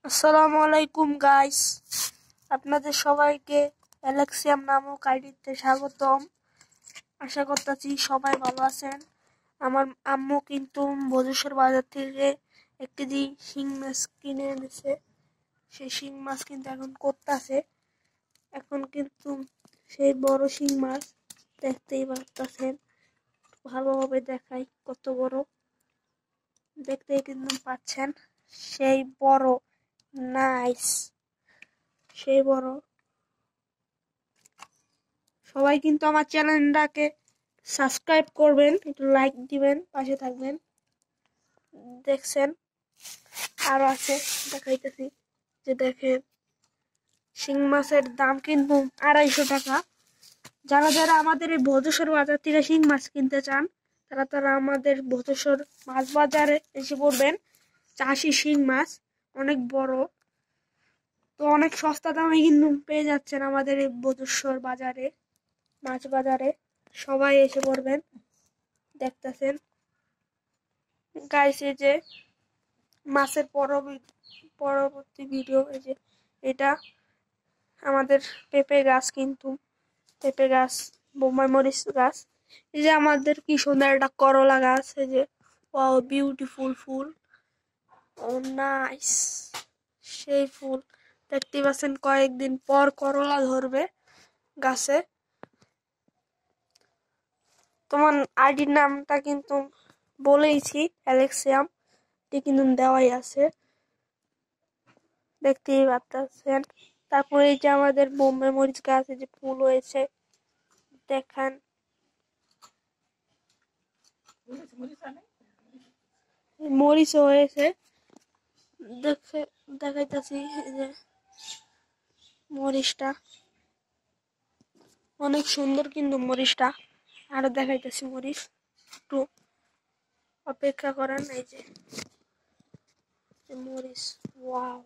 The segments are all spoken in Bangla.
আসসালামু আলাইকুম গাইস, আপনাদের সবাইকে অ্যালেক্সিয়াম নামক আইডিতে স্বাগতম। আশা করতেছি সবাই ভালো আছেন। আমার আম্মু কিন্তু বজুসের বাজার থেকে 1 কেজি শিং মাছ কিনে এনেছে। সেই শিং মাছ কিন্তু এখন করতেছে। এখন কিন্তু সেই বড় শিং মাছ দেখতেই পাচ্ছেন, ভালোভাবে দেখাই কত বড়, দেখতেই কিন্তু পাচ্ছেন। সেই বড়, নাইস, সেই বড়। সবাই কিন্তু আমার চ্যানেলটাকে সাবস্ক্রাইব করবেন, একটু লাইক দিবেন, পাশে থাকবেন। দেখছেন আরো আছে, দেখাইতেছি। যে দেখেন, শিং মাছের দাম কিন্তু 250 টাকা। যারা যারা আমাদের এই ভোজেশ্বর বাজার থেকে শিং মাছ কিনতে চান, তারা আমাদের ভোজেশ্বর মাছ বাজারে এসে পড়বেন। চাষি শিং মাছ অনেক বড়, তো অনেক সস্তা দামে কিন্তু পেয়ে যাচ্ছেন আমাদের এই ভোজেশ্বর বাজারে, মাছ বাজারে। সবাই এসে পড়বেন। দেখতেছেন গাইস, এই যে মাছের পরবর্তী ভিডিও। এই যে এটা আমাদের পেঁপে গাছ, কিন্তু পেঁপে গাছ, বোম্বাই মরিচ গাছ। এই যে আমাদের কি সুন্দর একটা করলা গাছ। এই যে ওয়াও, বিউটিফুল ফুল, ও নাইস, সেই ফুল। দেখতে পাচ্ছেন কয়েকদিন পর করলা ধরবে গাছে। তোমার আইডির নামটা কিন্তু বলেইছি, অ্যালেক্সিয়াম, কিন্তু দেওয়াই আছে, দেখতেই পাচ্ছেন। তারপরে এই যে আমাদের বোম্বাই মরিচ গাছে যে ফুল হয়েছে, দেখেন। মরিচও হয়েছে, দেখাইতেছি। এই যে মরিচটা অনেক সুন্দর, কিন্তু মরিচটা আরো দেখাইতেছি। মরিচ একটু অপেক্ষা করেন। এই যে মরিচ, ওয়াও।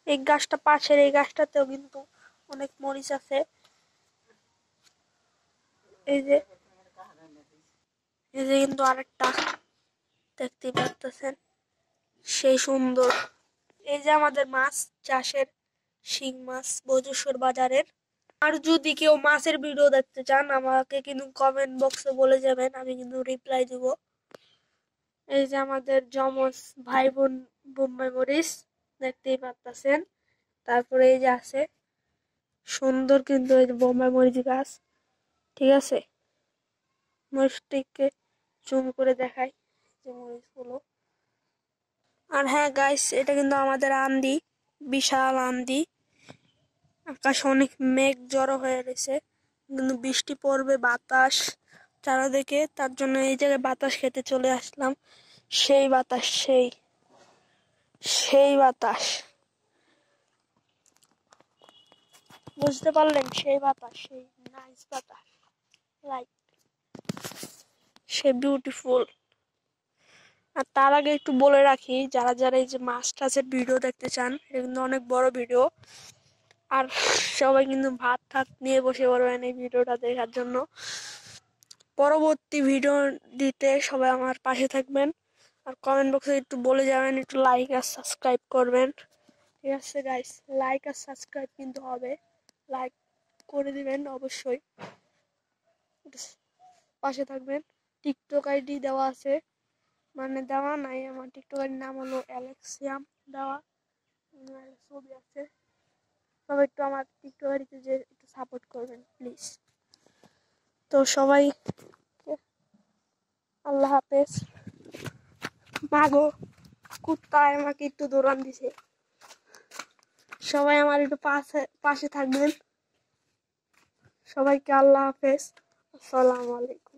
এই গাছটা, পাশের এই গাছটাতেও কিন্তু অনেক মরিচ আছে। এই যে কিন্তু আরেকটা, দেখতে পাচ্ছেন, সেই সুন্দর। এই যে আমাদের মাছ চাষের শিং মাছ ভোজেশ্বর বাজারের। আর যদি কেউ মাছের ভিডিও দেখতে চান, আমাকে কিন্তু কমেন্ট বক্সে বলে যাবেন, আমি কিন্তু রিপ্লাই দিব। এই যে আমাদের যমজ ভাই বোন বোম্বাই মরিচ, দেখতেই পাচ্ছেন। তারপরে এই যে আছে সুন্দর, কিন্তু এই যে বোম্বাই মরিচ গাছ, ঠিক আছে। মরিচটিকে জুম করে দেখাই যে মরিচগুলো। আর হ্যাঁ গাইস, এটা কিন্তু আমাদের আন্দি, বিশাল আন্দি। আকাশ অনেক মেঘ জড়ো হয়ে রয়েছে, কিন্তু বৃষ্টি পড়বে, বাতাস চারিদিকে। তার জন্য এই জায়গায় বাতাস খেতে চলে আসলাম। সেই বাতাস, সেই বাতাস, বুঝতে পারলেন? সেই বাতাস, সেই নাইস বাতাস, লাইক, সে বিউটিফুল। আর তার আগে একটু বলে রাখি, যারা যারা এই যে মাছ টাছের ভিডিও দেখতে চান, এটা কিন্তু অনেক বড় ভিডিও। আর সবাই কিন্তু ভাত ঠাত নিয়ে বসে পড়বেন এই ভিডিওটা দেখার জন্য। পরবর্তী ভিডিও দিতে সবাই আমার পাশে থাকবেন। আর কমেন্ট বক্সে একটু বলে যাবেন, একটু লাইক আর সাবস্ক্রাইব করবেন, ঠিক আছে গাইস? লাইক আর সাবস্ক্রাইব কিন্তু হবে, লাইক করে দিবেন অবশ্যই, পাশে থাকবেন। টিকটক আইডি দেওয়া আছে, মানে দেওয়া নাই, আমার টিকটক আইডির নাম হলো অ্যালেক্সিয়াম দেওয়া, ছবি আছে। সবাই একটু আমার টিকটক আইডিতে যে একটু সাপোর্ট করবেন প্লিজ। তো সবাই আল্লাহ হাফেজ। মাগো, কুত্তায় আমাকে একটু দৌড়ান দিছে। সবাই আমার একটু পাশে থাকবেন। সবাইকে আল্লাহ হাফেজ, আসসালামু আলাইকুম।